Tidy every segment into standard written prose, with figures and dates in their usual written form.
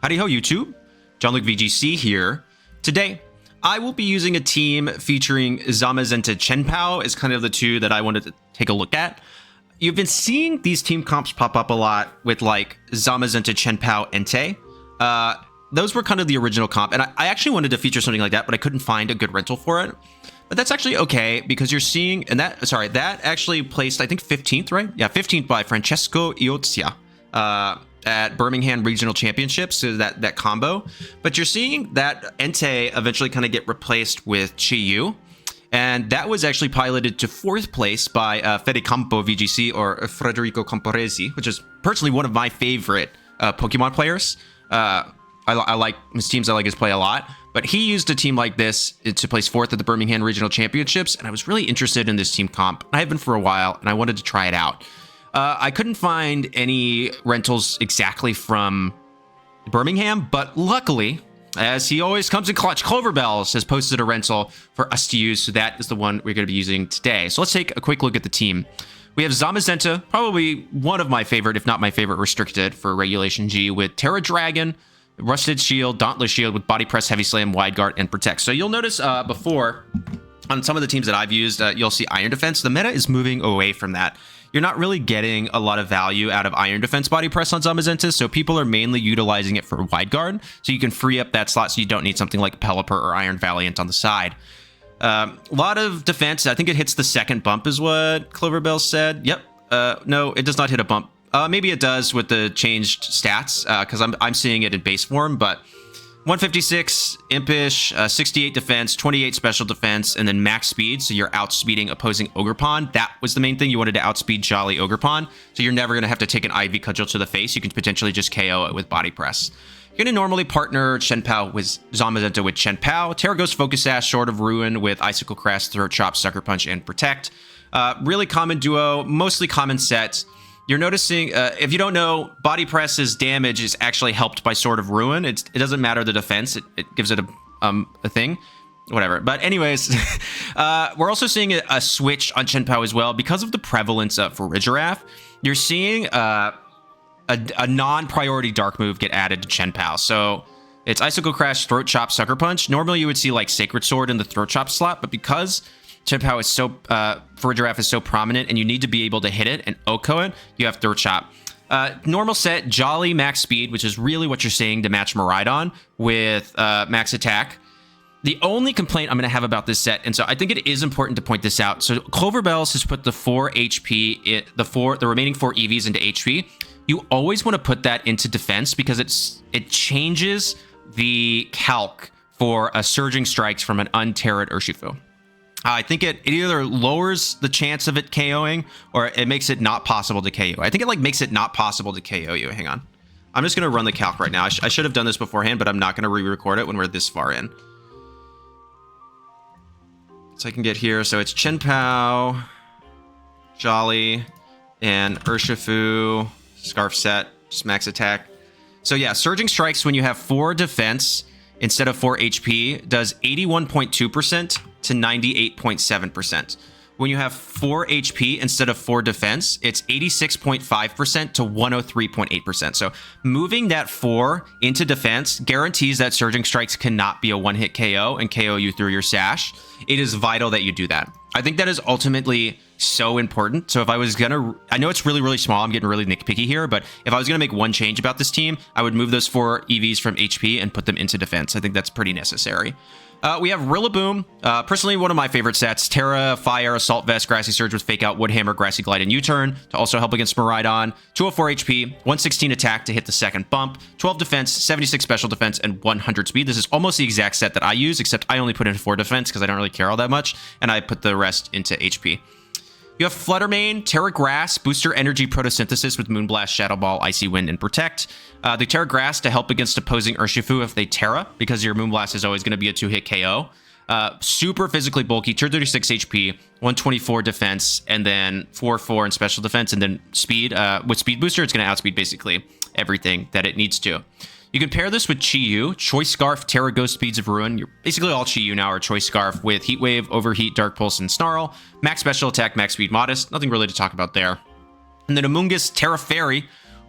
Howdy Ho YouTube, Jon-Luke VGC here. Today, I will be using a team featuring Zamazenta Chien-Pao as kind of the two that I wanted to take a look at. You've been seeing these team comps pop up a lot with like Zamazenta Chien-Pao Entei. Those were kind of the original comp, and I actually wanted to feature something like that, but I couldn't find a good rental for it. But that's actually okay, because you're seeing, and that actually placed, I think, 15th, right? Yeah, 15th by Francesco Iozia at Birmingham Regional Championships, so that combo. But you're seeing that Entei eventually kind of get replaced with Chi-Yu, and that was actually piloted to 4th place by Fedecampo VGC, or Federico Camporesi, which is personally one of my favorite Pokemon players. I like his teams. I like his play a lot. But he used a team like this to place 4th at the Birmingham Regional Championships, and I was really interested in this team comp. I have been for a while, and I wanted to try it out. I couldn't find any rentals exactly from Birmingham, but luckily, as he always comes in clutch, Cloverbells has posted a rental for us to use, so that is the one we're going to be using today. So let's take a quick look at the team. We have Zamazenta, probably one of my favorite, if not my favorite, restricted for Regulation G, with Terra Dragon, Rusted Shield, Dauntless Shield with Body Press, Heavy Slam, Wide Guard, and Protect. So you'll notice before, on some of the teams that I've used, you'll see Iron Defense. The meta is moving away from that. You're not really getting a lot of value out of Iron Defense Body Press on Zamazenta, so people are mainly utilizing it for Wide Guard, so you can free up that slot so you don't need something like Pelipper or Iron Valiant on the side. A lot of defense. I think it hits the 2nd bump is what Cloverbell said. Yep. No, it does not hit a bump. Maybe it does with the changed stats, because I'm seeing it in base form, but 156 impish, 68 defense, 28 special defense, and then max speed, so you're outspeeding opposing Ogerpon. That was the main thing. You wanted to outspeed Jolly Ogerpon, so you're never going to have to take an Ivy Cudgel to the face. You can potentially just KO it with Body Press. You're going to normally partner Chien-Pao with Zamazenta with Chien-Pao, Terraghost Focus Sash, Sword of Ruin with Icicle Crest, Throat Chop, Sucker Punch, and Protect. Really common duo, mostly common set. You're noticing, if you don't know, Body Press's damage is actually helped by Sword of Ruin. It doesn't matter the defense. It gives it a thing. Whatever. But anyways, we're also seeing a switch on Chien-Pao as well. Because of the prevalence of Regidrago, you're seeing a non-priority dark move get added to Chien-Pao. So it's Icicle Crash, Throat Chop, Sucker Punch. Normally you would see like Sacred Sword in the Throat Chop slot, but because Chien-Pao is so, Regidrago is so prominent and you need to be able to hit it and OHKO it, you have Throat Chop. Normal set, Jolly max speed, which is really what you're seeing to match Miraidon with max attack. The only complaint I'm going to have about this set, and so I think it is important to point this out. So Cloverbells has put the 4 HP, the remaining 4 EVs into HP. You always want to put that into defense because it changes the calc for a Surging Strikes from an unterred Urshifu. I think it either lowers the chance of it KOing or it makes it not possible to KO. I think it like makes it not possible to KO you. Hang on. I'm just going to run the calc right now. I should have done this beforehand, but I'm not going to re-record it when we're this far in. So I can get here. So it's Chien-Pao, Jolly, and Urshifu, Scarf set, just max attack. So yeah, Surging Strikes when you have 4 defense instead of 4 HP does 81.2% to 98.7%. When you have 4 HP instead of 4 defense, it's 86.5% to 103.8%. So moving that 4 into defense guarantees that Surging Strikes cannot be a one-hit KO and KO you through your sash. It is vital that you do that. I think that is ultimately so important. So if I was gonna, I know it's really, really small. I'm getting really nitpicky here, but if I was gonna make one change about this team, I would move those 4 EVs from HP and put them into defense. I think that's pretty necessary. We have Rillaboom, personally one of my favorite sets. Terra, Fire, Assault Vest, Grassy Surge with Fake Out, Woodhammer, Grassy Glide, and U-Turn to also help against Miraidon. 204 HP, 116 attack to hit the 2nd bump, 12 defense, 76 special defense, and 100 speed. This is almost the exact set that I use, except I only put in 4 defense because I don't really care all that much, and I put the rest into HP. You have Flutter Mane, Terra Grass, Booster Energy Photosynthesis with Moonblast, Shadow Ball, Icy Wind, and Protect. The Terra Grass to help against opposing Urshifu if they Terra, because your Moonblast is always going to be a 2-hit KO. Super physically bulky, 236 HP, 124 defense, and then 4-4 in special defense, and then speed. With Speed Booster, it's going to outspeed basically everything that it needs to. You can pair this with Chi-Yu, Choice Scarf, Terra Ghost, Speeds of Ruin. You're basically all Chi-Yu now are Choice Scarf with Heat Wave, Overheat, Dark Pulse, and Snarl. Max Special Attack, Max Speed, Modest. Nothing really to talk about there. And then Amoonguss, Terra Fairy,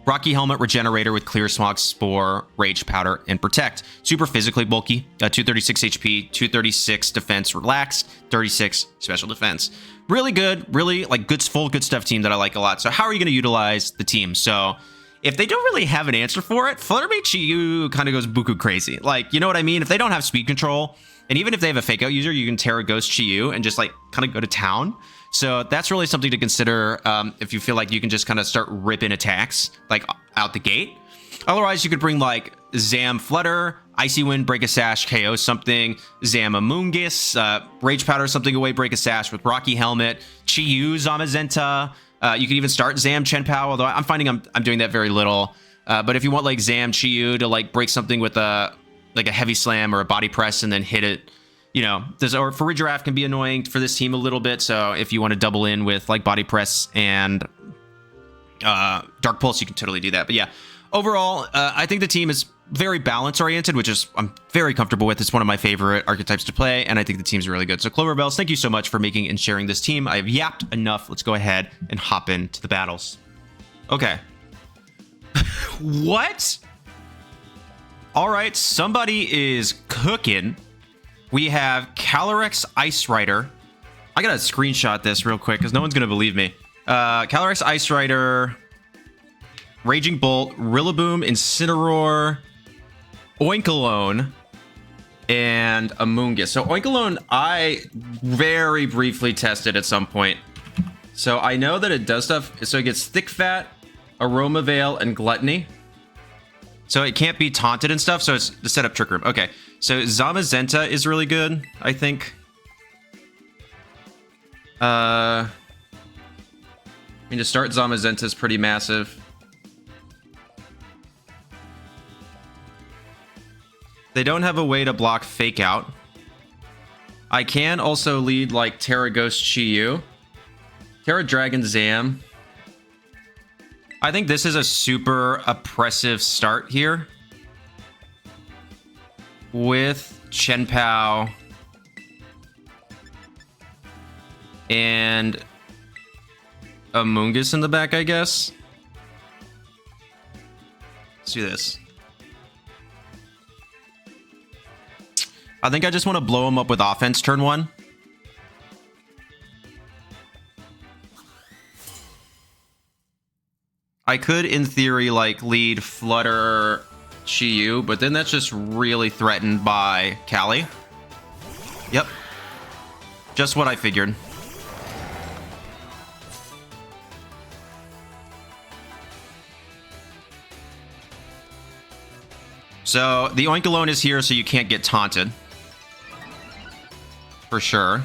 Rocky Helmet Regenerator with Clear Smog, Spore, Rage Powder, and Protect. Super physically bulky. 236 HP, 236 defense relaxed, 36 special defense. Really good, really like good stuff team that I like a lot. So how are you going to utilize the team? So if they don't really have an answer for it, Flutter Mane and Chi-Yu kind of goes buku crazy. Like, you know what I mean? If they don't have speed control, and even if they have a fake out user, you can Terra Ghost Chi-Yu and just like kind of go to town. So that's really something to consider if you feel like you can just kind of start ripping attacks like out the gate. Otherwise, you could bring like Zam Flutter, Icy Wind, Break a Sash, KO something, Zam Amoonguss, Rage Powder something away, Break a Sash with Rocky Helmet, Chi-Yu, Zamazenta. You can even start Zam Chien-Pao, although I'm finding I'm doing that very little. But if you want like Zam Chi-Yu to like break something with a heavy slam or a body press and then hit it, you know, or for Regidrago can be annoying for this team a little bit. So if you want to double in with like body press and Dark Pulse, you can totally do that. But yeah, overall, I think the team is very balance oriented, which is I'm very comfortable with. It's one of my favorite archetypes to play, and I think the team's really good. So Cloverbells, thank you so much for making and sharing this team. I have yapped enough. Let's go ahead and hop into the battles. Okay. What? All right, somebody is cooking. We have Calyrex Ice Rider. I gotta screenshot this real quick because no one's gonna believe me. Calyrex Ice Rider, Raging Bolt, Rillaboom, Incineroar, Oinkologne, and Amoonguss. So Oinkologne, I very briefly tested at some point. So I know that it does stuff. So it gets Thick Fat, Aroma Veil, and Gluttony. So it can't be taunted and stuff. So it's the setup Trick Room. Okay. So Zamazenta is really good, I think. I mean, to start, Zamazenta is pretty massive. They don't have a way to block Fake Out. I can also lead like Terra Ghost Chi-Yu, Terra Dragon Zam. I think this is a super oppressive start here with Chien-Pao and Amoonguss in the back, I guess. Let's do this. I think I just want to blow him up with offense turn one. I could, in theory, like lead Flutter Chi-Yu, but then that's just really threatened by Cali. Yep. Just what I figured. So the Oinkologne is here so you can't get taunted. For sure.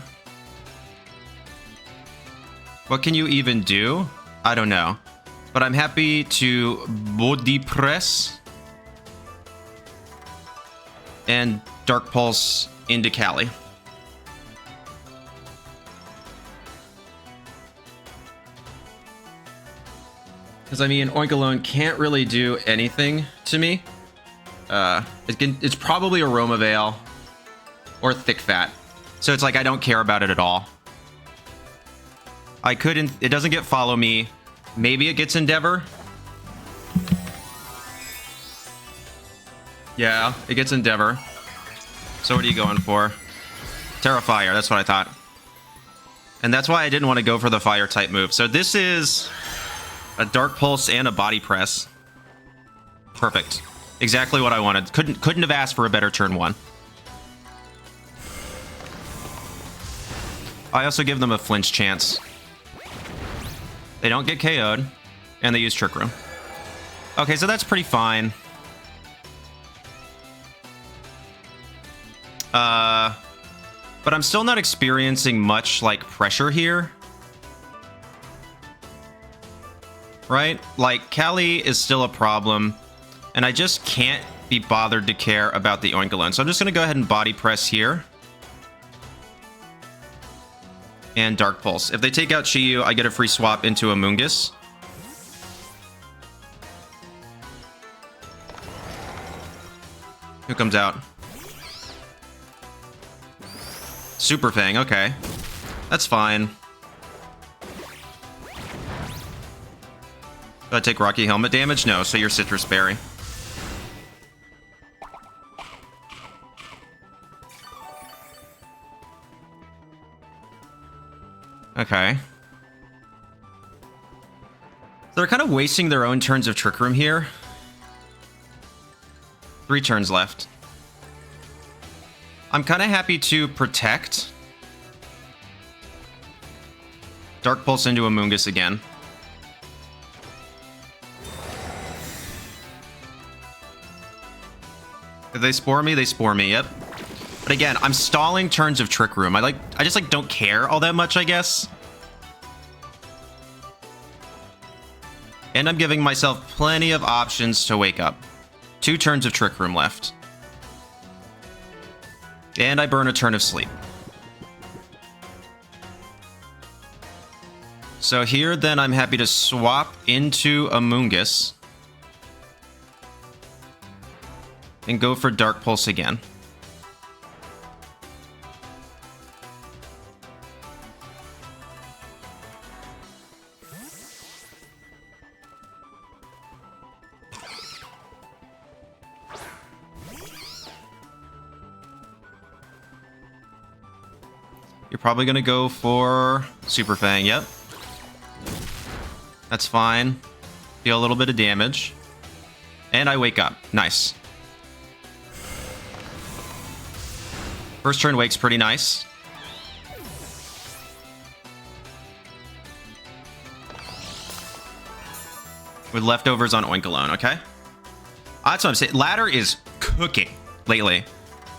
What can you even do? I don't know. But I'm happy to body press and Dark Pulse into Cali. Because, I mean, Oinkologne can't really do anything to me. It's probably Aroma Veil or Thick Fat. So it's like I don't care about it at all. I couldn't... It doesn't get Follow Me. Maybe it gets Endeavor. Yeah, it gets Endeavor. So what are you going for? Terrafire, that's what I thought. And that's why I didn't want to go for the fire type move. So this is a Dark Pulse and a Body Press. Perfect. Exactly what I wanted. Couldn't have asked for a better turn one. I also give them a flinch chance. They don't get KO'd, and they use Trick Room. Okay, so that's pretty fine. But I'm still not experiencing much, like, pressure here. Right? Like, Cali is still a problem, and I just can't be bothered to care about the Oinkologne. So I'm just going to go ahead and Body Press here. And Dark Pulse. If they take out Chi-Yu, I get a free swap into Amoonguss. Who comes out? Super Fang, okay. That's fine. Do I take Rocky Helmet damage? No, so you're Citrus Berry. Okay. They're kind of wasting their own turns of Trick Room here. 3 turns left. I'm kind of happy to protect. Dark Pulse into Amoonguss again. If they spore me, they spore me, yep. But again, I'm stalling turns of Trick Room. I just like don't care all that much, I guess. And I'm giving myself plenty of options to wake up. 2 turns of Trick Room left. And I burn a turn of sleep. So here, then, I'm happy to swap into Amoonguss. And go for Dark Pulse again. You're probably going to go for Super Fang, yep. That's fine. Deal a little bit of damage. And I wake up. Nice. First turn wake's pretty nice. With leftovers on Oinkologne, okay? That's what I'm saying. Ladder is cooking lately.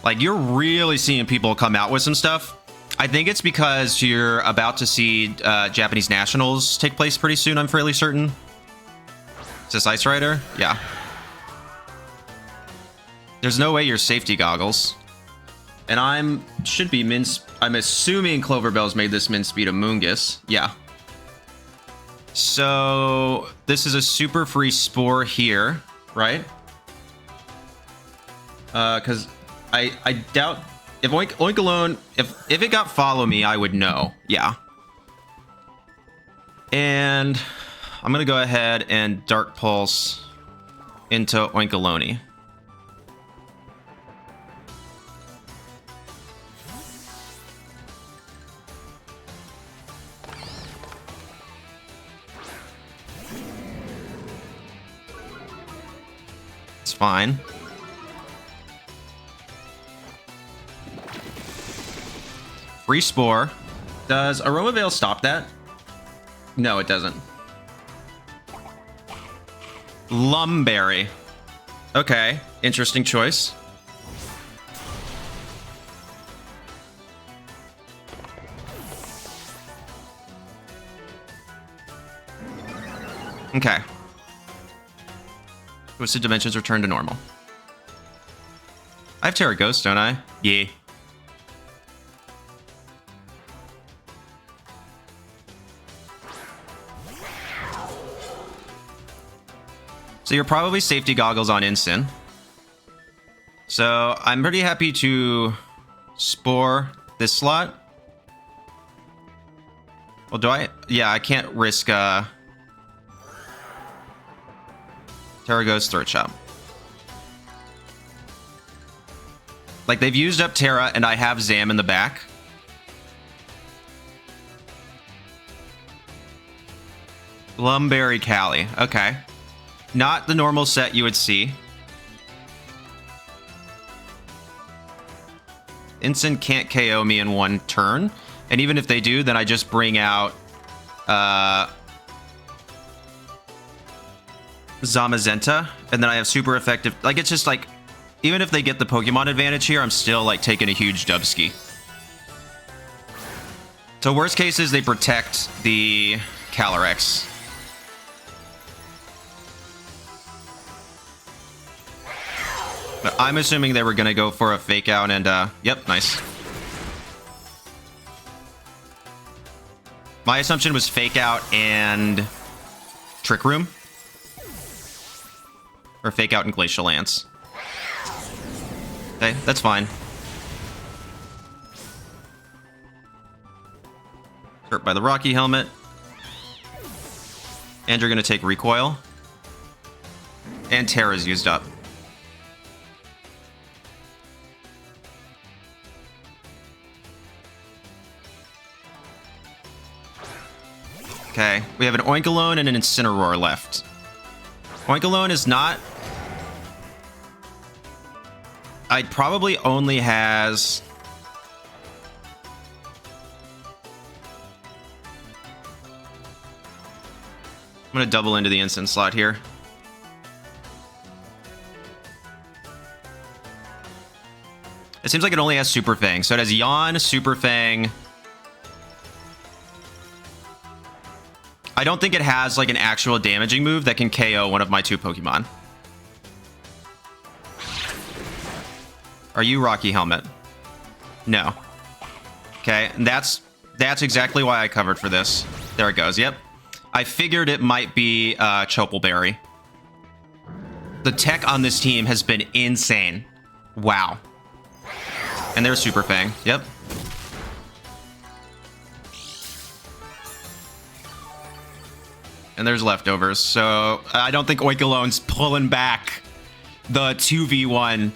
Like, you're really seeing people come out with some stuff. I think it's because you're about to see Japanese Nationals take place pretty soon, I'm fairly certain. Is this Ice Rider? Yeah. There's no way you're safety goggles. And I'm assuming Cloverbell's made this min speed Amoonguss. Yeah. So this is a super free spore here, right? Because I doubt if Oinkologne, if it got follow me, I would know. Yeah. And I'm gonna go ahead and Dark Pulse into Oinkologne. It's fine. Free Spore. Does Aroma Veil stop that? No, it doesn't. Lumberry. Okay, interesting choice. Okay. Twisted Dimensions return to normal. I have Terra Ghost, don't I? Yeah. So you're probably safety goggles on Instant. So I'm pretty happy to spore this slot. Well, do I? Yeah, I can't risk Terra Ghost Throat Chop. Like, they've used up Terra, and I have Zam in the back. Lumberry Cali. Okay. Not the normal set you would see. Instant can't KO me in one turn. And even if they do, then I just bring out Zamazenta. And then I have super effective... Like, it's just like... Even if they get the Pokemon advantage here, I'm still, like, taking a huge Dubski. So worst case is they protect the Calyrex. But I'm assuming they were going to go for a fake out and, yep, nice. My assumption was fake out and Trick Room. Or fake out and Glacial Lance. Okay, that's fine. Hurt by the Rocky Helmet. And you're going to take Recoil. And Terra's used up. Okay, we have an Oinkologne and an Incineroar left. Oinkologne is not... It probably only has... I'm going to double into the instant slot here. It seems like it only has Super Fang. So it has Yawn, Super Fang. I don't think it has like an actual damaging move that can KO one of my 2 Pokemon. Are you Rocky Helmet? No. Okay, and that's exactly why I covered for this. There it goes, yep. I figured it might be Choppleberry. The tech on this team has been insane. Wow. And there's Super Fang, yep. And there's leftovers, so I don't think Oinkolone's pulling back the 2v1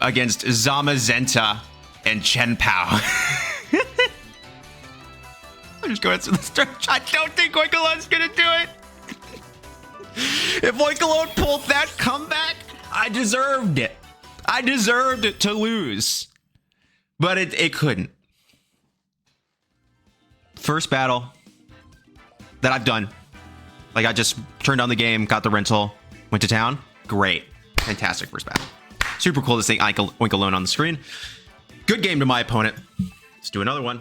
against Zamazenta and Chien-Pao. I'm just going through the stretch. I don't think Oinkolone's gonna do it. If Oinkologne pulled that comeback, I deserved it. I deserved it to lose. But it couldn't. First battle that I've done. Like, I just turned on the game, got the rental, went to town. Great. Fantastic first battle. Super cool to see Oinkologne on the screen. Good game to my opponent. Let's do another one.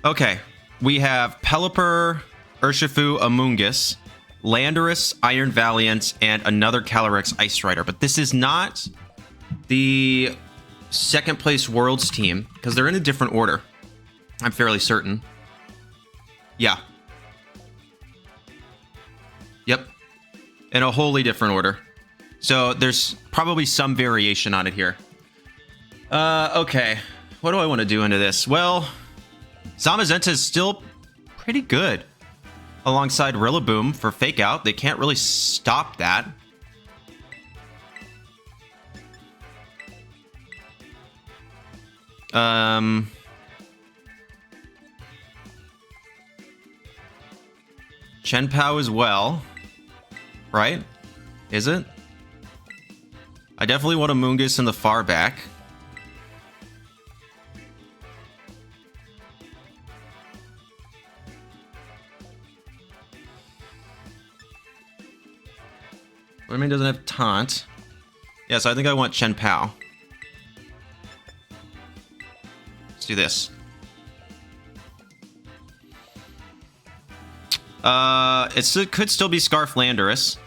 Okay. We have Pelipper, Urshifu, Amoonguss, Landorus, Iron Valiant, and another Calyrex Ice Rider. But this is not the second place Worlds team, because they're in a different order. I'm fairly certain. Yeah. Yep. In a wholly different order. So there's probably some variation on it here. Okay. What do I want to do into this? Well, Zamazenta is still pretty good. Alongside Rillaboom for Fake Out. They can't really stop that. Chien-Pao as well. Right? Is it? I definitely want Amoonguss in the far back. I mean, doesn't have taunt. Yeah, so I think I want Chien-Pao. Let's do this. It could still be Scarf Landorus.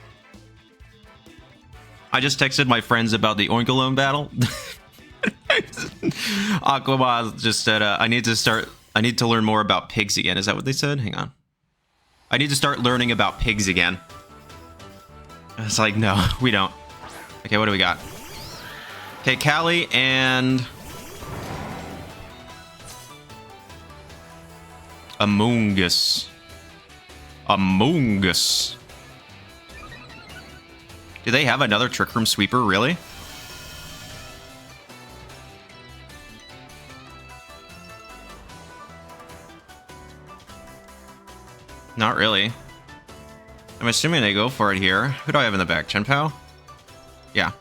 I just texted my friends about the Oinkologne battle. Aqua just said, I need to learn more about pigs again. Is that what they said? Hang on. I need to start learning about pigs again. It's like, no, we don't. Okay, what do we got? Okay, Callie and Amoonguss. Amoonguss. Do they have another Trick Room Sweeper, really? Not really. I'm assuming they go for it here. Who do I have in the back? Chien-Pao? Yeah.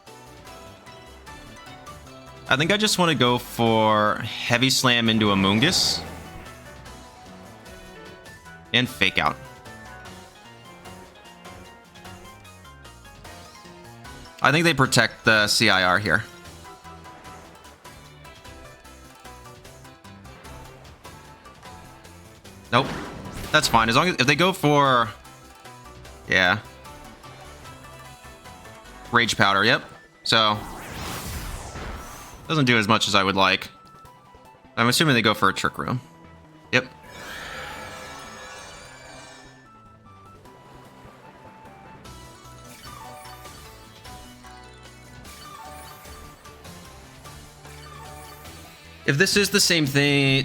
I think I just want to go for Heavy Slam into Amoonguss. And Fake Out. I think they protect the CIR here. Nope. That's fine. As long as if they go for... Yeah. Rage Powder, yep. So... Doesn't do as much as I would like. I'm assuming they go for a Trick Room. Yep. If this is the same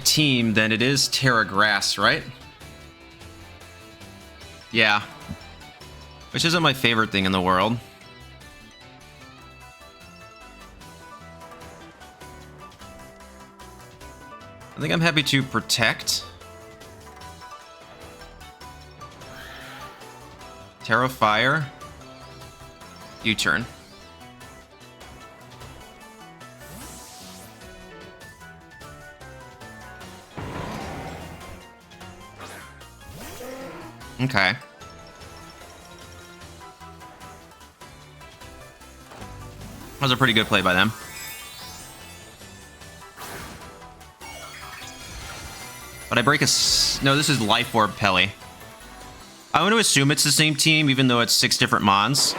team, then it is Terra Grass, right? Yeah. Which isn't my favorite thing in the world. I think I'm happy to protect. Terra Fire. U-turn. Okay. That was a pretty good play by them. But I break a... No, this is Life Orb Pelly. I want to assume it's the same team, even though it's 6 different Mons.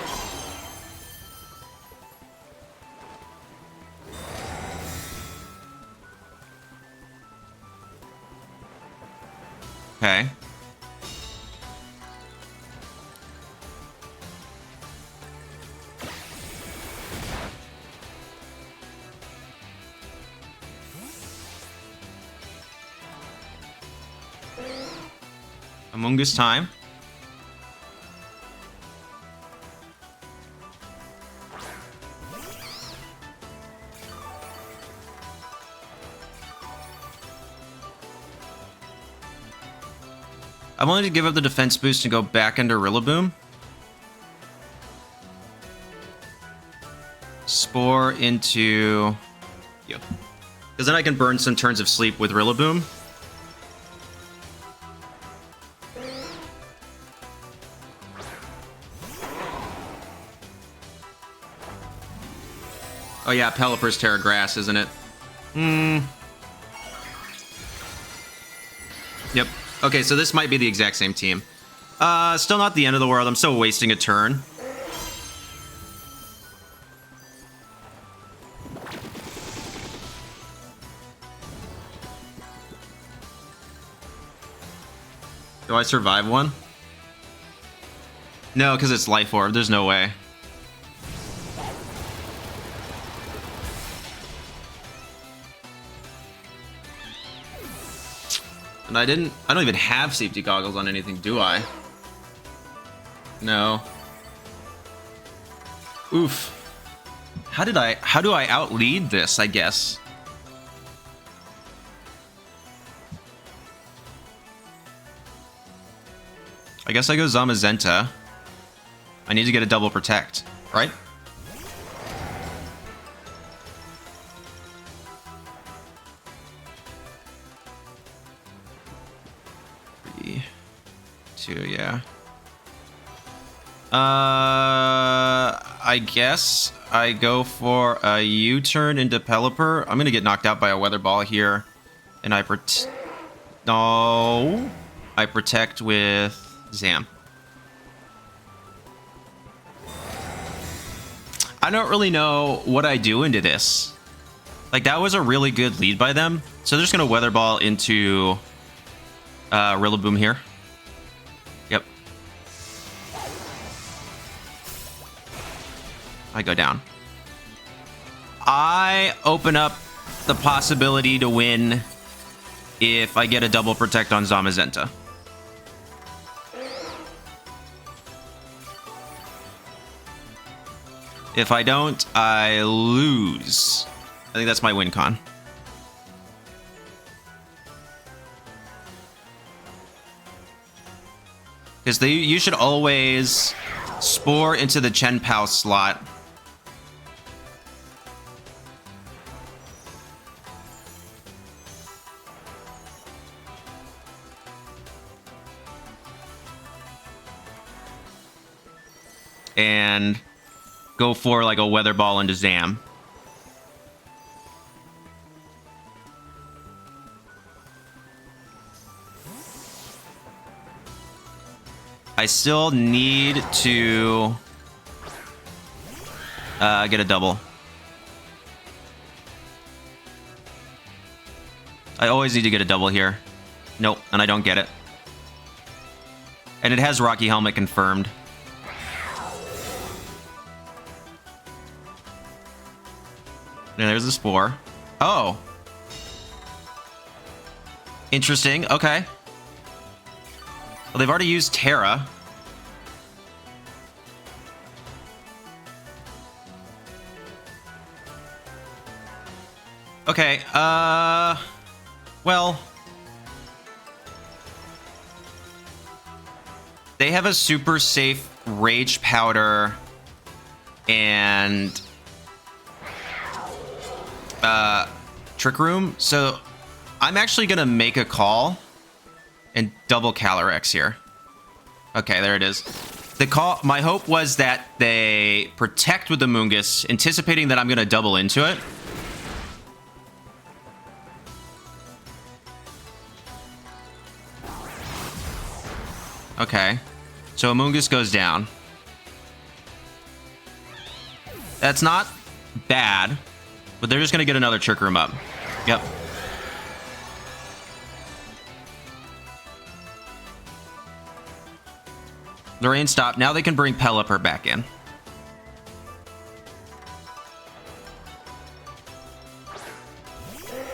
Okay. Amoonguss time. I wanted to give up the defense boost and go back into Rillaboom. Spore into... Yep. Because then I can burn some turns of sleep with Rillaboom. Oh yeah, Pelipper's Terra Grass, isn't it? Yep. Okay, so this might be the exact same team. Still not the end of the world. I'm still wasting a turn. Do I survive one? No, because it's Life Orb. There's no way. And I don't even have safety goggles on anything, do I? No. Oof. How do I outlead this, I guess? I guess I go Zamazenta. I need to get a double protect, right? Yeah. I guess I go for a U-turn into Pelipper. I'm gonna get knocked out by a Weather Ball here, and I protect with Zam. I don't really know what I do into this. Like, that was a really good lead by them, so they're just gonna Weather Ball into Rillaboom here. Yep. I go down. I open up the possibility to win if I get a double protect on Zamazenta. If I don't, I lose. I think that's my win con. Because you should always spore into the Chien-Pao slot. And go for like a Weather Ball into Zam. I still need to get a double. I always need to get a double here. Nope, and I don't get it. And it has Rocky Helmet confirmed. And there's the spore. Oh. Interesting. Okay. Well, they've already used Terra. Okay, Well, they have a super safe Rage Powder and Trick Room, so I'm actually gonna make a call and double Calyrex here. Okay, there it is. The call. My hope was that they protect with the Amoonguss, anticipating that I'm gonna double into it. Okay, so Amoonguss goes down. That's not bad, but they're just gonna get another Trick Room up. Yep. The rain stopped. Now they can bring Pelipper back in.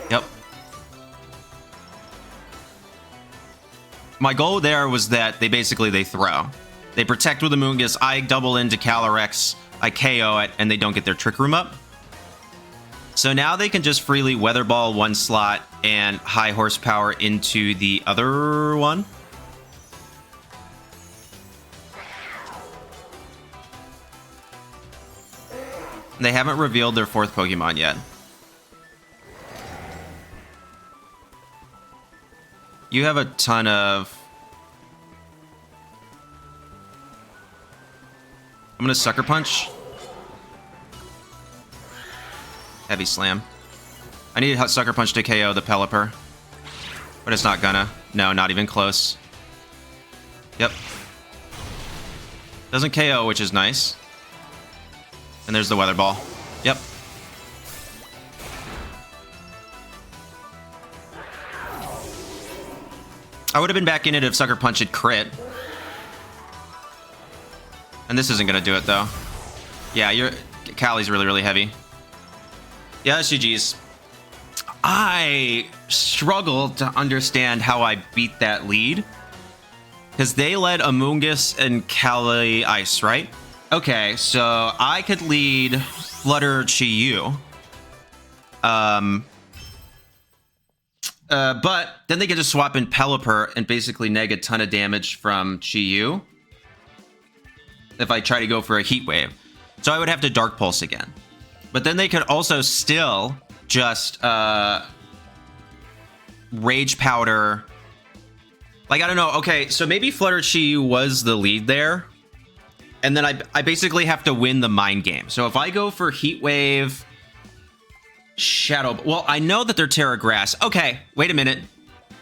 Yep. My goal there was that they throw. They protect with the Amoonguss. I double into Calyrex. I KO it, and they don't get their Trick Room up. So now they can just freely Weather Ball one slot and high horsepower into the other one. They haven't revealed their fourth Pokemon yet. You have a ton of... I'm gonna Sucker Punch. Heavy Slam. I need a Sucker Punch to KO the Pelipper. But it's not gonna. No, not even close. Yep. Doesn't KO, which is nice. And there's the Weather Ball. Yep. I would have been back in it if Sucker Punch had crit. And this isn't gonna do it, though. Yeah, Callie's really, really heavy. Yeah, GG's. I struggled to understand how I beat that lead. Because they led Amoonguss and Cali Ice, right? Okay, so I could lead Flutter Chi-Yu. But then they get to swap in Pelipper and basically neg a ton of damage from Chi-Yu if I try to go for a Heat Wave. So I would have to Dark Pulse again. But then they could also still just Rage Powder. Like, I don't know. Okay, so maybe Flutter Chi-Yu was the lead there. And then I basically have to win the mind game. So if I go for Heat Wave, Shadow... Well, I know that they're Terra Grass. Okay, wait a minute.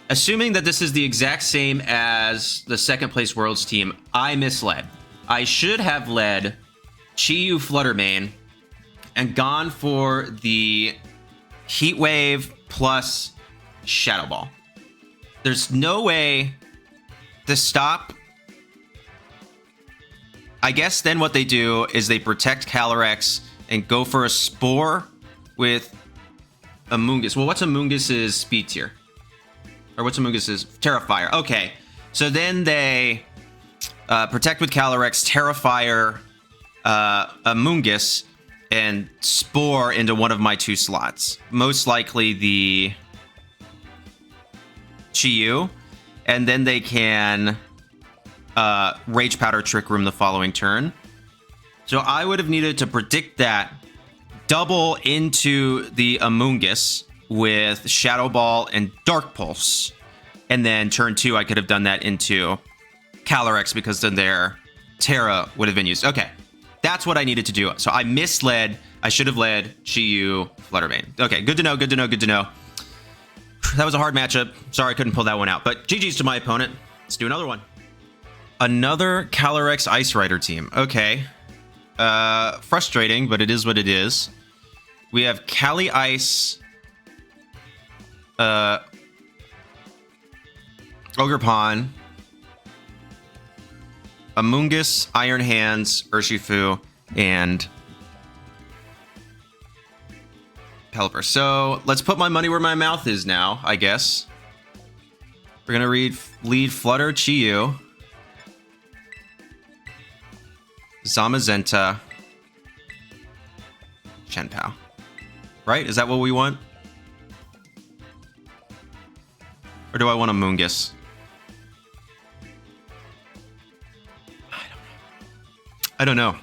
Assuming that this is the exact same as the second place Worlds team, I misled. I should have led Chi-Yu Flutter Mane and gone for the Heat Wave plus Shadow Ball. There's no way to stop... I guess then what they do is they protect Calyrex and go for a Spore with Amoonguss. Well, what's Amoonguss's speed tier? Or what's Amoonguss's Terrafire? Okay, so then they protect with Calyrex, Terrafire, Amoonguss, and Spore into one of my two slots. Most likely the Chi-Yu. And then they can... Rage Powder Trick Room the following turn. So I would have needed to predict that, double into the Amoonguss with Shadow Ball and Dark Pulse. And then turn 2, I could have done that into Calyrex because then their Terra would have been used. Okay, that's what I needed to do. So I misled. I should have led Chi-Yu Flutter Mane. Okay, good to know, good to know, good to know. That was a hard matchup. Sorry I couldn't pull that one out. But GG's to my opponent. Let's do another one. Another Calyrex Ice Rider team. Okay. Frustrating, but it is what it is. We have Cali Ice, Ogerpon, Amoonguss, Iron Hands, Urshifu, and Pelipper. So let's put my money where my mouth is now, I guess. We're gonna lead Flutter Chi-Yu, Zamazenta Chien-Pao. Right? Is that what we want? Or do I want Amoonguss? I don't know.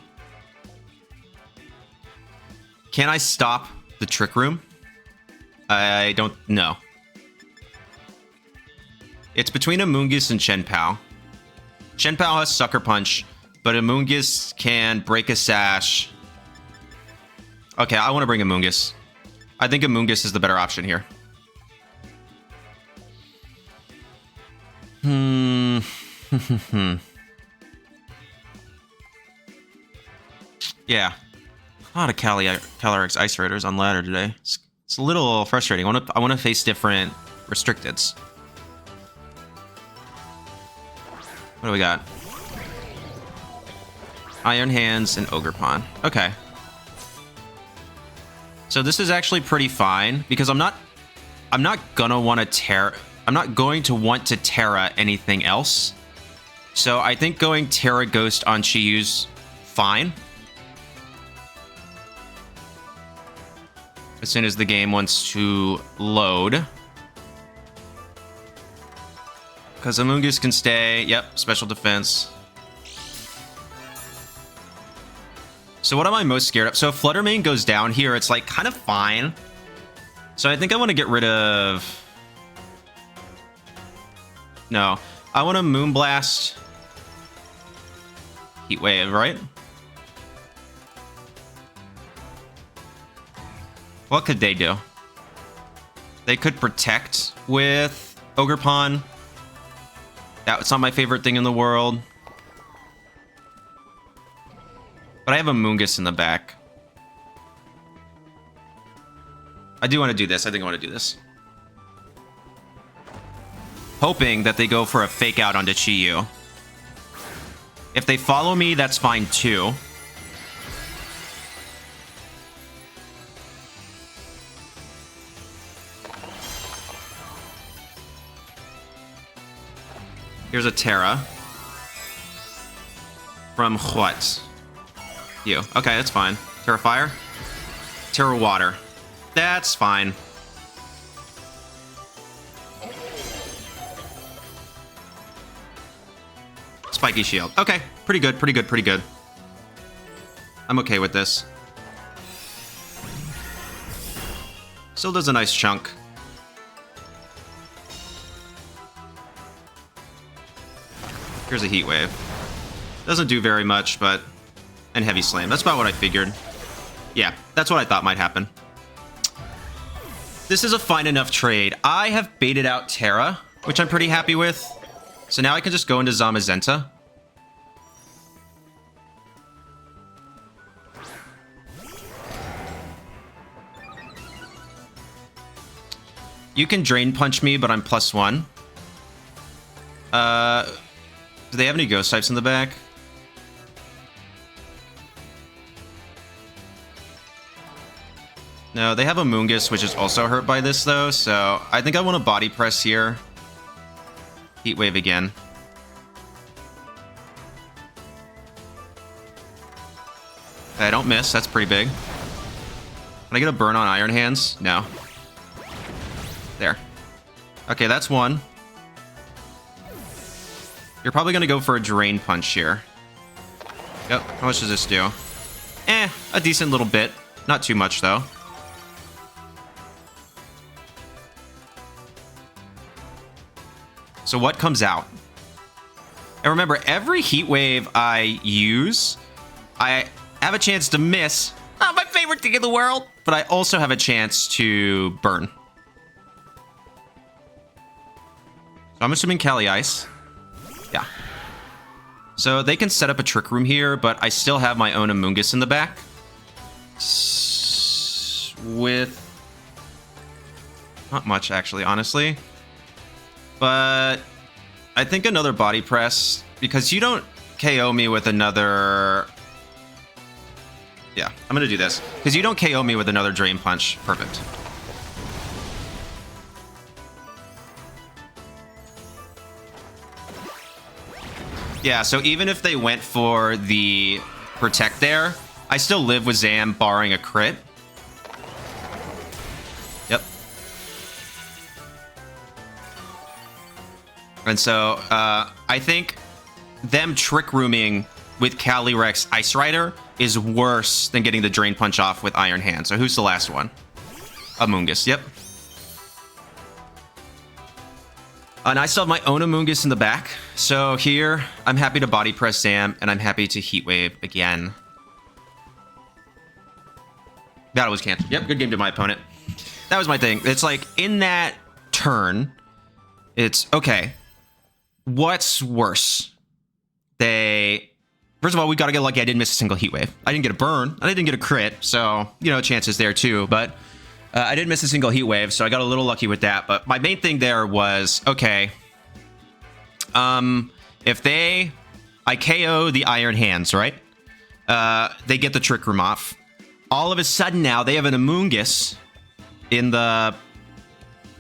Can I stop the Trick Room? I don't know. It's between Amoonguss and Chien-Pao. Chien-Pao has Sucker Punch, but Amoonguss can break a sash. Okay, I want to bring Amoonguss. I think Amoonguss is the better option here. Yeah. A lot of Calyrex Ice Raiders on ladder today. It's a little frustrating. I want to face different restricteds. What do we got? Iron Hands and Ogre Pawn. Okay. So this is actually pretty fine because I'm not gonna want to Terra. I'm not going to want to Terra anything else. So I think going Terra Ghost on Chi-Yu's fine. As soon as the game wants to load. Because Amoonguss can stay. Yep, special defense. So what am I most scared of? So if Flutter Mane goes down here, it's like kind of fine. So I think I want to get rid of... No. I want to Moonblast. Heat Wave, right? What could they do? They could protect with Ogre Pawn. That's not my favorite thing in the world. But I have Amoonguss in the back. I do want to do this. I think I want to do this. Hoping that they go for a fake out onto Chi-Yu. If they follow me, that's fine too. Here's a Terra. From what? You. Okay, that's fine. Terra Fire? Terra Water. That's fine. Spiky Shield. Okay, pretty good, pretty good, pretty good. I'm okay with this. Still does a nice chunk. Here's a Heat Wave. Doesn't do very much, but... And Heavy Slam. That's about what I figured. Yeah, that's what I thought might happen. This is a fine enough trade. I have baited out Terra, which I'm pretty happy with. So now I can just go into Zamazenta. You can Drain Punch me, but I'm +1. Do they have any Ghost types in the back? No, they have Amoonguss, which is also hurt by this, though, so I think I want to Body Press here. Heat Wave again. I don't miss, that's pretty big. Can I get a burn on Iron Hands? No. There. Okay, that's one. You're probably going to go for a Drain Punch here. Yep, how much does this do? A decent little bit. Not too much, though. So what comes out? And remember, every Heat Wave I use, I have a chance to miss. Not my favorite thing in the world, but I also have a chance to burn. So I'm assuming Cali Ice. Yeah. So they can set up a Trick Room here, but I still have my own Amoonguss in the back. With... not much, actually, honestly. But I think another Body Press, because you don't KO me with another... Yeah, I'm going to do this. Because you don't KO me with another Drain Punch. Perfect. Yeah, so even if they went for the Protect there, I still live with Zam barring a crit. Yep. And so I think them Trick Rooming with Calyrex Ice Rider is worse than getting the Drain Punch off with Iron Hand. So who's the last one? Amoonguss, yep. And I still have my own Amoonguss in the back. So here, I'm happy to Body Press Zam, and I'm happy to Heat Wave again. That was canceled. Yep, good game to my opponent. That was my thing. It's like, in that turn, it's, okay, what's worse? First of all, we got to get lucky I didn't miss a single Heat Wave. I didn't get a burn, and I didn't get a crit, so, you know, chances there too, but I didn't miss a single Heat Wave, so I got a little lucky with that. But my main thing there was, okay, if I KO the Iron Hands, right? They get the Trick Room off. All of a sudden now, they have an Amoonguss in the...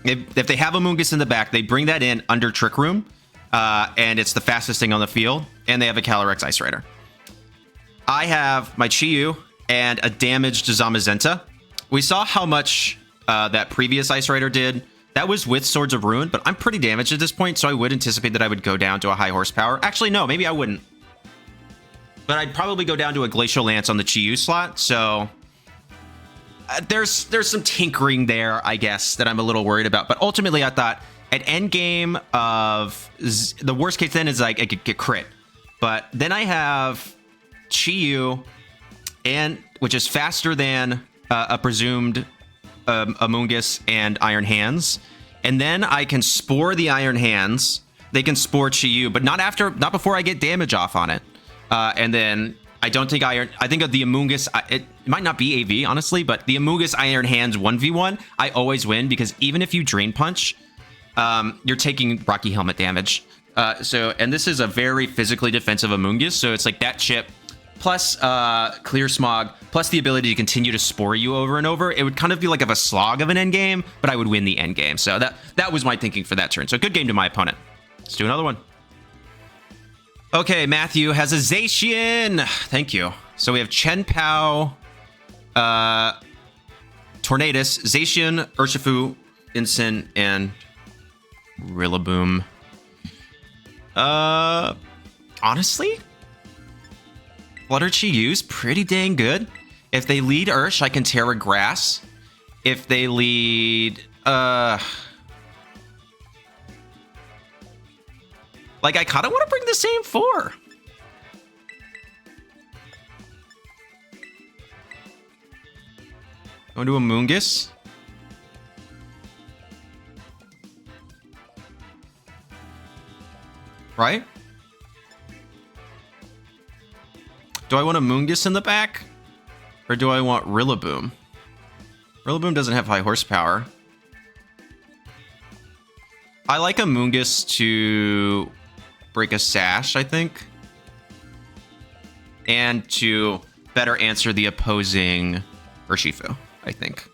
If they have Amoonguss in the back, they bring that in under Trick Room, and it's the fastest thing on the field, and they have a Calyrex Ice Rider. I have my Chi-Yu and a damaged Zamazenta. We saw how much that previous Ice Rider did. That was with Swords of Ruin, but I'm pretty damaged at this point, so I would anticipate that I would go down to a high horsepower. Actually, no, maybe I wouldn't. But I'd probably go down to a Glacial Lance on the Chi-Yu slot, so... there's some tinkering there, I guess, that I'm a little worried about. But ultimately, I thought at endgame of... the worst case then is like I could get crit. But then I have Chi-Yu, and which is faster than a presumed Amoonguss and Iron Hands. And then I can Spore the Iron Hands. They can Spore Chi-Yu, but not before I get damage off on it. And then I don't think I think of the Amoonguss, it might not be AV, honestly, but the Amoonguss Iron Hands 1v1, I always win because even if you Drain Punch, you're taking Rocky Helmet damage. And this is a very physically defensive Amoonguss, so it's like that chip plus Clear Smog, plus the ability to continue to Spore you over and over. It would kind of be like a slog of an endgame, but I would win the endgame. So that was my thinking for that turn. So good game to my opponent. Let's do another one. Okay, Matthew has a Zacian. Thank you. So we have Chien-Pao, Tornadus, Zacian, Urshifu, Incin, and Rillaboom. Honestly, Flutter Chi-Yu's pretty dang good. If they lead Ursh, I can Terra Grass. If they lead... like, I kind of want to bring the same four. Going to Amoonguss. Right? Do I want Amoonguss in the back? Or do I want Rillaboom? Rillaboom doesn't have high horsepower. I like Amoonguss to break a Sash, I think. And to better answer the opposing Urshifu, I think.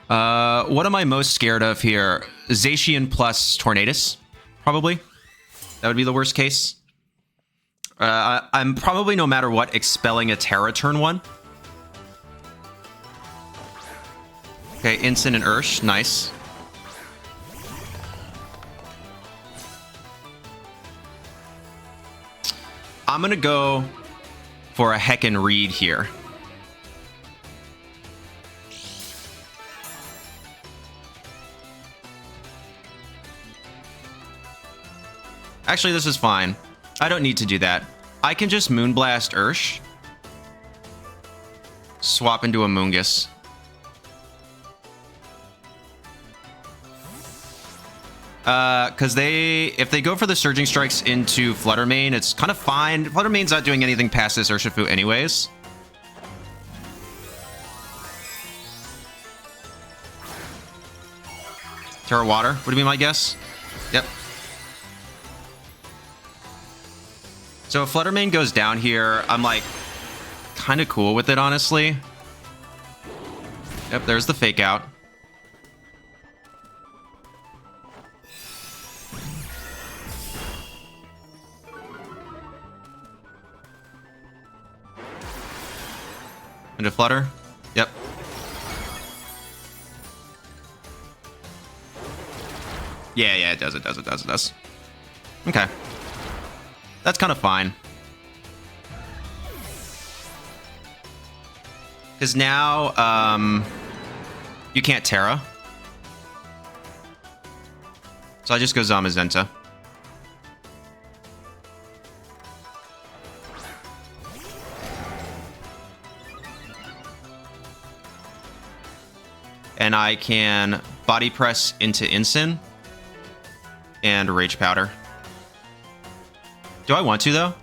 What am I most scared of here? Zacian plus Tornadus, probably. That would be the worst case. I'm probably, no matter what, expelling a Terra turn 1. Okay, Incin and Ursh, nice. I'm gonna go for a heckin' read here. Actually, this is fine. I don't need to do that. I can just Moonblast Ursh. Swap into Amoonguss. Because if they go for the Surging Strikes into Flutter Mane, it's kind of fine. Flutter Mane's not doing anything past this Urshifu anyways. Terra Water would be my guess. Yep. So if Flutter Mane goes down here, I'm like kind of cool with it, honestly. Yep, there's the Fake Out. Into Flutter. Yep. Yeah, it does, it does. Okay. That's kind of fine. Because now, you can't Terra. So I just go Zamazenta. And I can body press into Ensign and Rage Powder. Do I want to, though?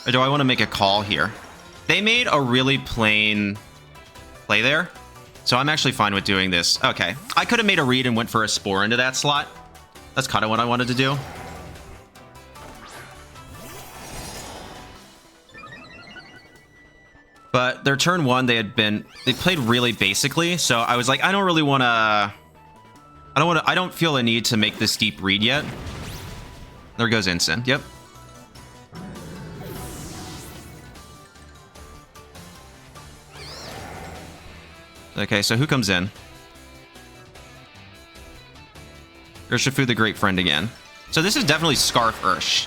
Or do I want to make a call here? They made a really plain play there, so I'm actually fine with doing this. Okay, I could have made a read and went for a Spore into that slot. That's kind of what I wanted to do. But their turn one, they played really basically, so I was like, I don't really want to... I don't feel a need to make this deep read yet. There goes Ensign. Yep. Okay, so who comes in? Urshifu the Great Friend again. So this is definitely Scarf Ursh.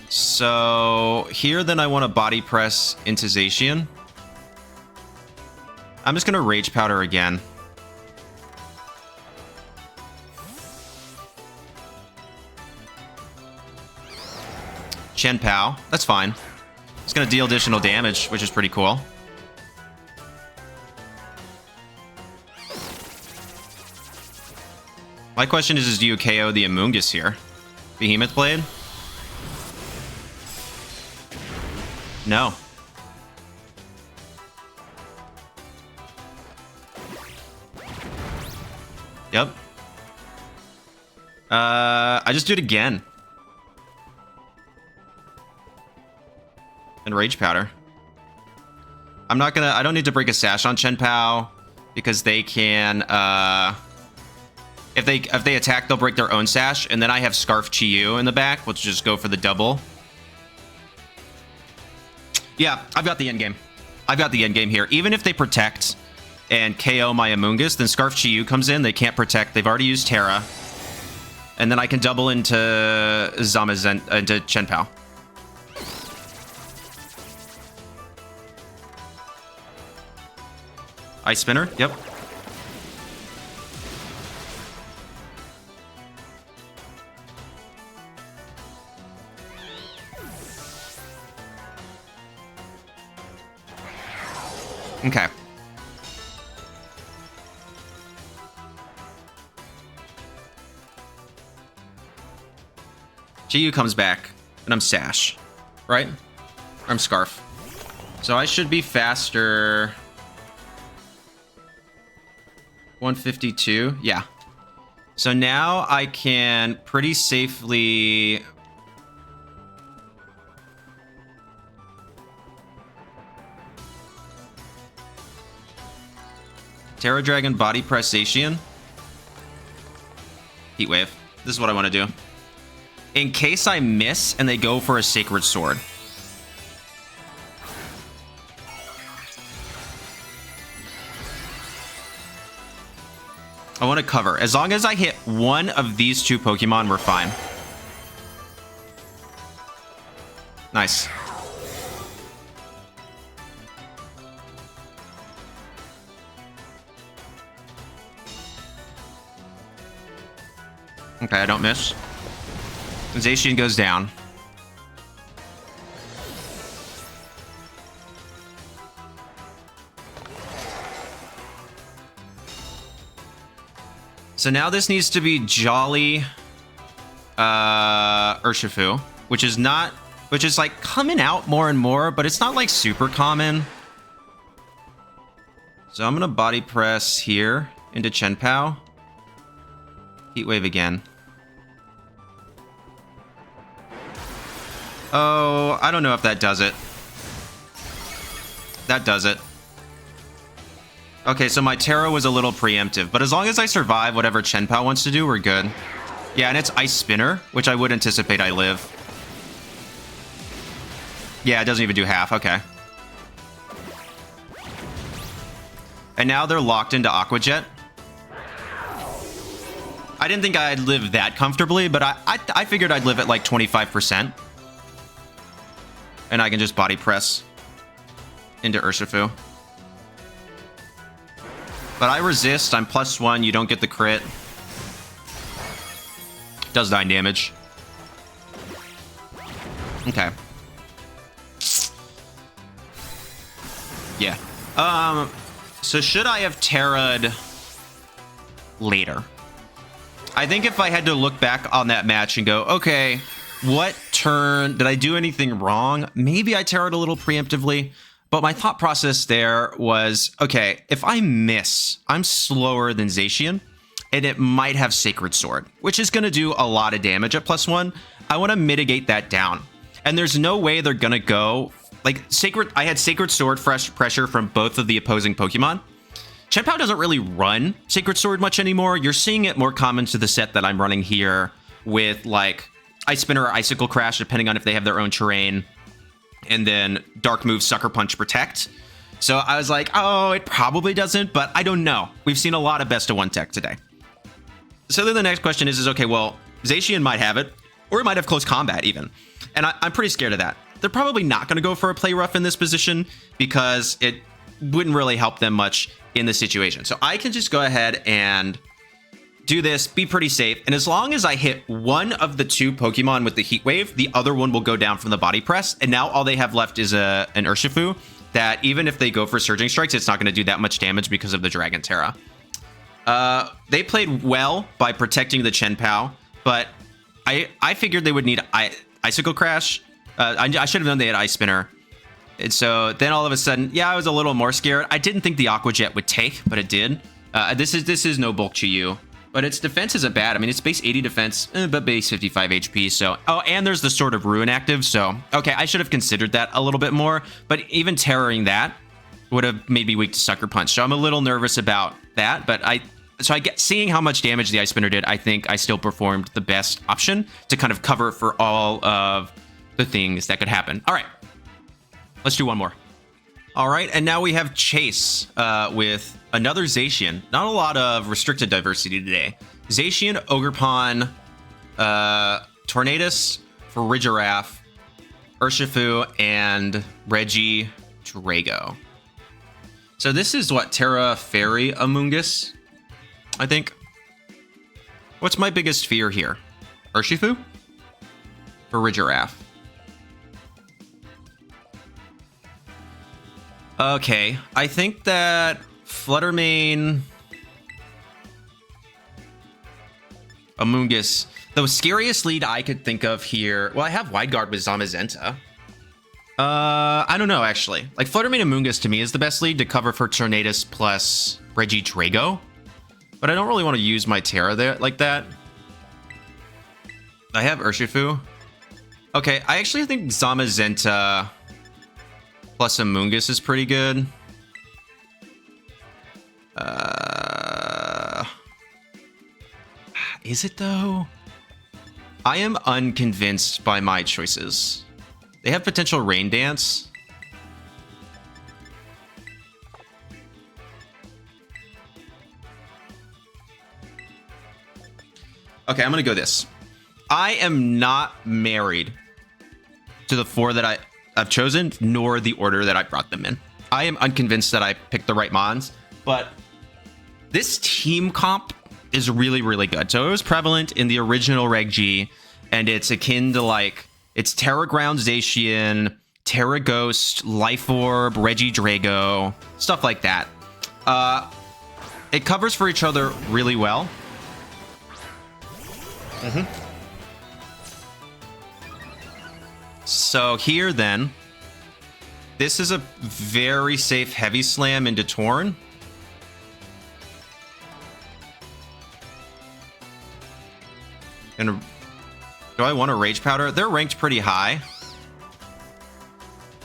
So here, then I want to body press into Zacian. I'm just going to Rage Powder again. Chien-Pao. That's fine. It's going to deal additional damage, which is pretty cool. My question is do you KO the Amoonguss here? Behemoth Blade? No. Yep. I just do it again. And Rage Powder. I'm not gonna... I don't need to break a Sash on Chien-Pao because they can... If they attack, they'll break their own Sash, and then I have Scarf Chi-Yu in the back, which just go for the double. Yeah, I've got the end game. I've got the end game here. Even if they protect and KO my Amoonguss, then Scarf Chi-Yu comes in. They can't protect. They've already used Terra. And then I can double into Zamazenta, into Chien-Pao. Ice Spinner, yep. Okay. Chi-Yu comes back, and I'm Sash, right? Or I'm Scarf. So I should be faster... 152, yeah. So now I can pretty safely... Terra Dragon Body Press Zacian. Heat Wave. This is what I want to do. In case I miss and they go for a Sacred Sword. I want to cover. As long as I hit one of these two Pokemon, we're fine. Nice. Okay, I don't miss. Zacian goes down. So now this needs to be Jolly Urshifu, which is like coming out more and more, but it's not like super common. So I'm gonna body press here into Chien-Pao. Heat Wave again. Oh, I don't know if that does it. That does it. Okay, so my Terra was a little preemptive, but as long as I survive whatever Chien-Pao wants to do, we're good. Yeah, and it's Ice Spinner, which I would anticipate I live. Yeah, it doesn't even do half. Okay. And now they're locked into Aqua Jet. I didn't think I'd live that comfortably, but I figured I'd live at like 25%. And I can just body press into Urshifu. But I resist. I'm +1. You don't get the crit. Does 9 damage. Okay. Yeah. So should I have Terra'd later? I think if I had to look back on that match and go, okay, what turn did I do anything wrong? Maybe I Terra'd a little preemptively, but my thought process there was, okay, if I miss, I'm slower than Zacian, and it might have Sacred Sword, which is going to do a lot of damage at +1. I want to mitigate that down. And there's no way they're going to go like I had Sacred Sword fresh pressure from both of the opposing Pokemon. Chien-Pao doesn't really run Sacred Sword much anymore. You're seeing it more common to the set that I'm running here with like Ice Spinner or Icicle Crash, depending on if they have their own terrain. And then Dark Move, Sucker Punch, Protect. So I was like, oh, it probably doesn't, but I don't know. We've seen a lot of best of 1 tech today. So then the next question is okay, well, Zacian might have it, or it might have close combat even. And I'm pretty scared of that. They're probably not going to go for a play rough in this position because it wouldn't really help them much in the situation. So I can just go ahead and do this, be pretty safe. And as long as I hit one of the 2 Pokemon with the Heat Wave, the other one will go down from the body press. And now all they have left is an Urshifu that even if they go for Surging Strikes, it's not going to do that much damage because of the Dragon Terra. They played well by protecting the Chien-Pao, but I figured they would need Icicle Crash. I should have known they had Ice Spinner. And so then all of a sudden, yeah, I was a little more scared. I didn't think the Aqua Jet would take, but it did. This is no bulk Chi-Yu, but its defense isn't bad. I mean, it's base 80 defense, but base 55 HP. So, oh, and there's the Sword of Ruin active. So, okay, I should have considered that a little bit more. But even terroring that would have made me weak to Sucker Punch. So I'm a little nervous about that. But seeing how much damage the Ice Spinner did, I think I still performed the best option to kind of cover for all of the things that could happen. All right, let's do one more. All right, and now we have Chase with another Zacian. Not a lot of restricted diversity today. Zacian, Ogerpon, Tornadus, Farigiraf, Urshifu, and Regidrago. So this is what, Terra Fairy Amoonguss, I think. What's my biggest fear here? Urshifu? Farigiraf. Okay, I think that Flutter Mane, Amoonguss, the scariest lead I could think of here. Well, I have Wide Guard with Zamazenta. I don't know, actually. Like, Flutter Mane Amoonguss to me is the best lead to cover for Tornadus plus Regidrago. But I don't really want to use my Terra there like that. I have Urshifu. Okay, I actually think Zamazenta plus Amoonguss is pretty good. Is it though? I am unconvinced by my choices. They have potential Rain Dance. Okay, I'm gonna go this. I am not married to the 4 that I've chosen, nor the order that I brought them in. I am unconvinced that I picked the right mons, but this team comp is really, really good. So it was prevalent in the original Reg G, and it's akin to like, it's Terra Ground Zacian, Terra Ghost, Life Orb, Regidrago, stuff like that. It covers for each other really well. So here then, this is a very safe Heavy Slam into Torn. And do I want a Rage Powder? They're ranked pretty high.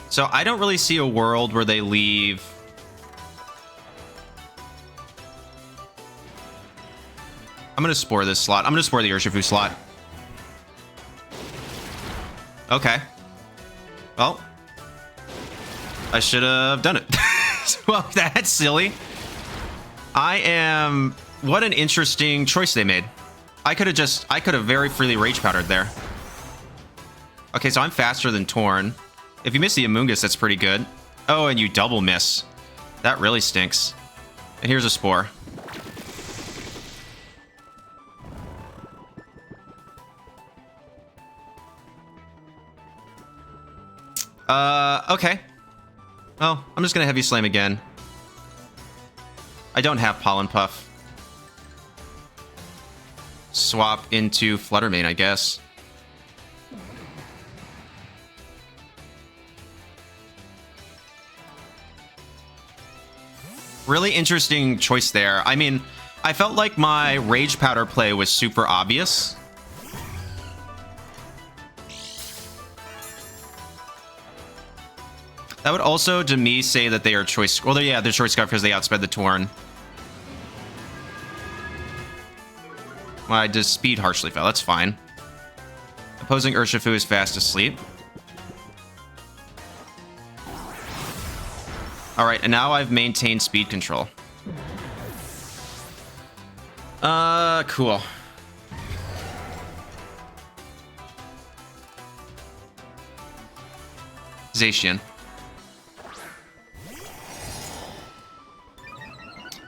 So I don't really see a world where they leave. I'm going to Spore this slot. I'm going to Spore the Urshifu slot. Okay. Well, I should have done it. Well, that's silly. What an interesting choice they made. I could have very freely Rage Powdered there. Okay, so I'm faster than Torn. If you miss the Amoonguss, that's pretty good. Oh, and you double miss. That really stinks. And here's a Spore. Okay. Well, I'm just gonna Heavy Slam again. I don't have Pollen Puff. Swap into Flutter Mane, I guess. Really interesting choice there. I mean, I felt like my Rage Powder play was super obvious. That would also, to me, say that they are Choice... Well, yeah, they're Choice Scarf because they outsped the Torn. Well, I just speed harshly fell. That's fine. Opposing Urshifu is fast asleep. Alright, and now I've maintained speed control. Cool. Zacian.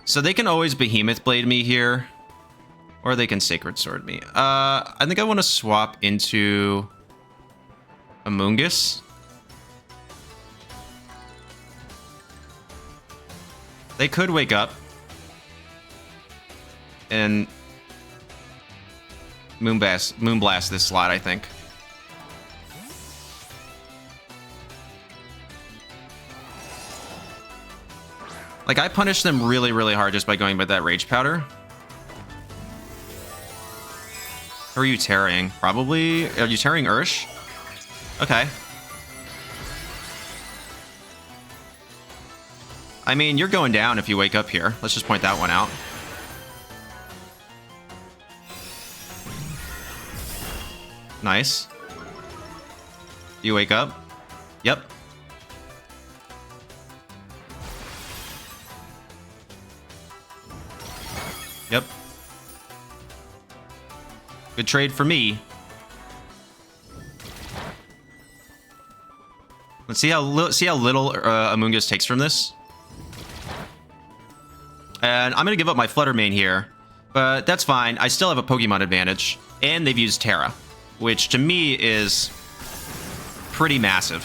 So they can always Behemoth Blade me here. Or they can Sacred Sword me. I think I want to swap into Amoonguss. They could wake up and Moonblast this slot, I think. Like, I punish them really, really hard just by going by that Rage Powder. Who are you tearing? Probably... Are you tearing Ursh? Okay. I mean, you're going down if you wake up here. Let's just point that one out. Nice. You wake up? Yep. Yep. Good trade for me. Let's see how little Amoonguss takes from this. And I'm going to give up my Flutter Mane here, but that's fine. I still have a Pokemon advantage, and they've used Terra, which to me is pretty massive.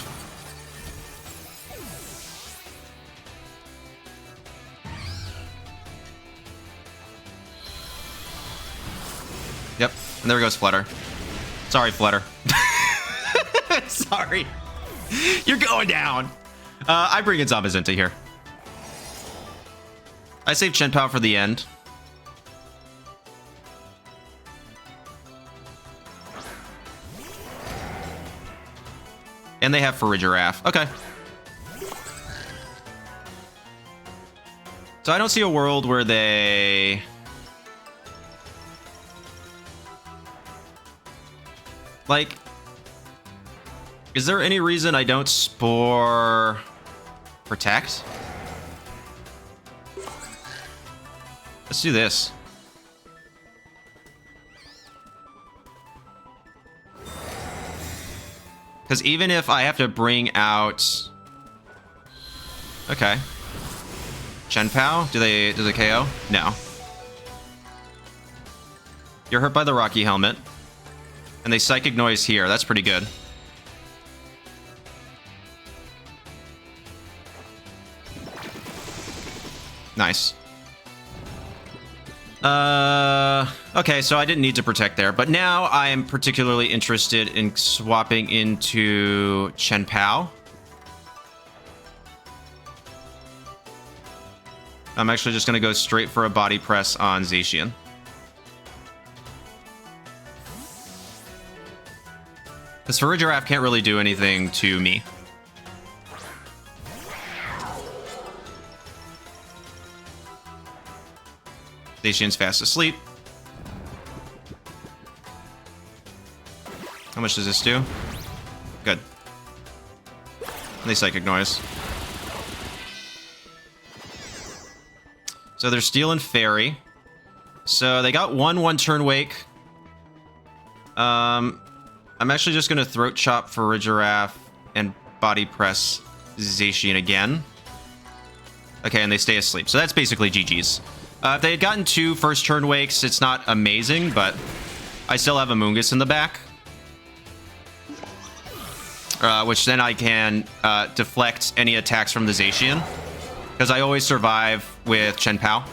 Yep, and there goes Flutter. Sorry, Flutter. Sorry. You're going down. I bring in Zamazenta here. I save Chien-Pao for the end. And they have Regidrago. Okay. So I don't see a world where they... Like... Is there any reason I don't Spore... Protect? Let's do this. Because even if I have to bring out... Okay. Chien-Pao? Do they KO? No. You're hurt by the Rocky Helmet. And they Psychic Noise here. That's pretty good. Nice. Okay, so I didn't need to protect there, but now I am particularly interested in swapping into Chien-Pao. I'm actually just going to go straight for a body press on Zacian. Because Regidrago can't really do anything to me. Zacian's fast asleep. How much does this do? Good. And they Psychic Noise. So they're stealing Fairy. So they got one turn wake. I'm actually just going to throat chop for Regidrago and body press Zacian again. Okay, and they stay asleep. So that's basically GG's. If they had gotten 2 first turn wakes, it's not amazing, but I still have Amoonguss in the back. Which then I can deflect any attacks from the Zacian. Because I always survive with Chien-Pao.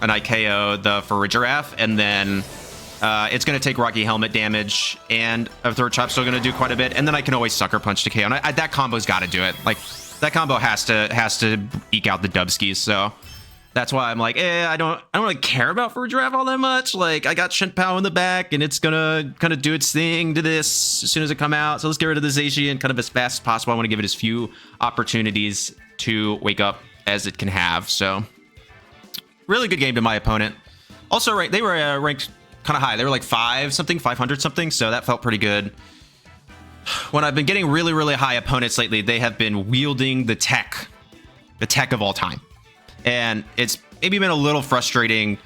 And I KO the Regidrago, and then it's going to take Rocky Helmet damage, and a throat chop's still going to do quite a bit, and then I can always Sucker Punch to KO. And that combo's got to do it. Like, that combo has to eke out the dubskis, so that's why I'm like, I don't really care about Regidrago all that much. Like, I got Chien-Pao in the back, and it's gonna kind of do its thing to this as soon as it come out. So let's get rid of the Zacian kind of as fast as possible. I want to give it as few opportunities to wake up as it can have. So really good game to my opponent. Also, they were ranked kind of high. They were like 500 something. So that felt pretty good. When I've been getting really, really high opponents lately, they have been wielding the tech of all time. And it's maybe been a little frustrating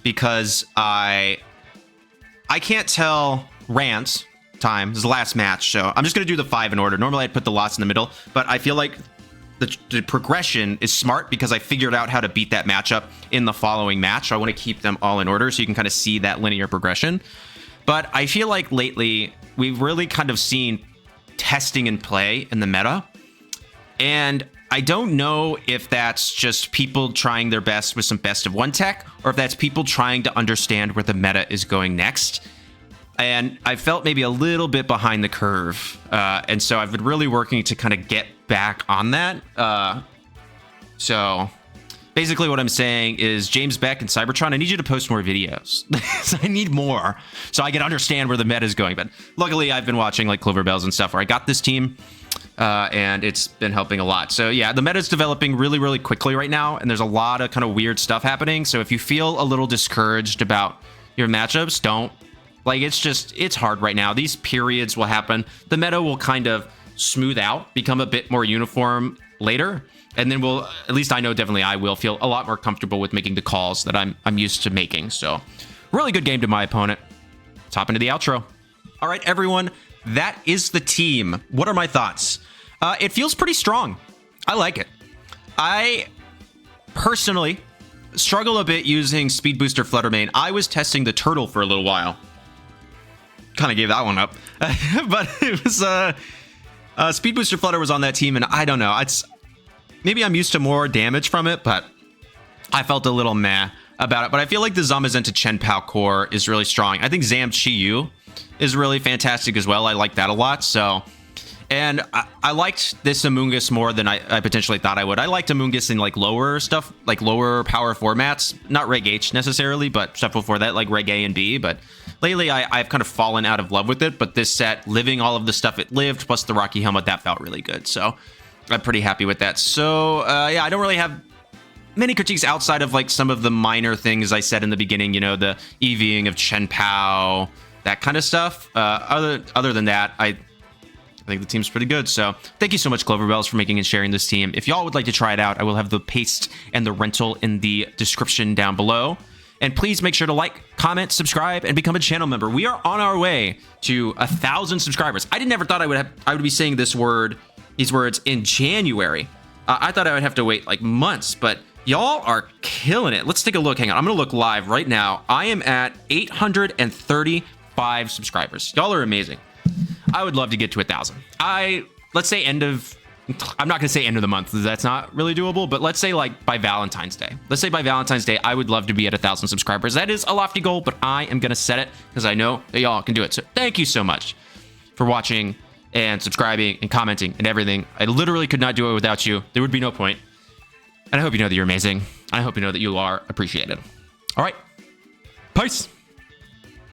because I can't tell rant time. This is the last match, so I'm just going to do the 5 in order. Normally I'd put the lots in the middle, but I feel like the progression is smart because I figured out how to beat that matchup in the following match. So I want to keep them all in order so you can kind of see that linear progression. But I feel like lately we've really kind of seen testing in play in the meta. And I don't know if that's just people trying their best with some best of one tech, or if that's people trying to understand where the meta is going next. And I felt maybe a little bit behind the curve. And so I've been really working to kind of get back on that. So basically what I'm saying is, James Beck and Cybertron, I need you to post more videos. I need more so I can understand where the meta is going. But luckily I've been watching like Clover Bells and stuff where I got this team. And it's been helping a lot. So yeah, the meta is developing really, really quickly right now, and there's a lot of kind of weird stuff happening. So if you feel a little discouraged about your matchups, don't. Like, it's hard right now. These periods will happen. The meta will kind of smooth out, become a bit more uniform later, and then we'll, at least I know definitely I will feel a lot more comfortable with making the calls that I'm used to making. So really good game to my opponent. Let's hop into the outro. All right, everyone. That is the team. What are my thoughts? It feels pretty strong. I like it. I personally struggle a bit using Speed Booster Flutter Mane. I was testing the turtle for a little while. Kind of gave that one up. But it was Speed Booster Flutter was on that team, and I don't know. Maybe I'm used to more damage from it, but I felt a little meh about it. But I feel like the Zamazenta Chien-Pao core is really strong. I think Zamazenta Chien-Pao is really fantastic as well. I like that a lot. So, and I liked this Amoonguss more than I potentially thought I would. I liked Amoonguss in like lower stuff, like lower power formats, not Reg H necessarily, but stuff before that, like Reg A and B. But lately I've kind of fallen out of love with it. But this set, living all of the stuff it lived, plus the Rocky Helmet, that felt really good. So I'm pretty happy with that. So yeah, I don't really have many critiques outside of like some of the minor things I said in the beginning, you know, the EVing of Chien-Pao, that kind of stuff. Other than that, I think the team's pretty good. So thank you so much, Clover Bells, for making and sharing this team. If y'all would like to try it out, I will have the paste and the rental in the description down below. And please make sure to like, comment, subscribe, and become a channel member. We are on our way to 1,000 subscribers. I never thought I would be saying these words in January. I thought I would have to wait like months, but y'all are killing it. Let's take a look. Hang on, I'm gonna look live right now. I am at 835 subscribers. Y'all are amazing. I would love to get to 1,000. Let's say I'm not gonna say end of the month. That's not really doable, but let's say like by Valentine's Day. Let's say by Valentine's Day, I would love to be at 1,000 subscribers. That is a lofty goal, but I am gonna set it because I know that y'all can do it. So thank you so much for watching and subscribing and commenting and everything. I literally could not do it without you. There would be no point. And I hope you know that you're amazing. I hope you know that you are appreciated. All right. Peace.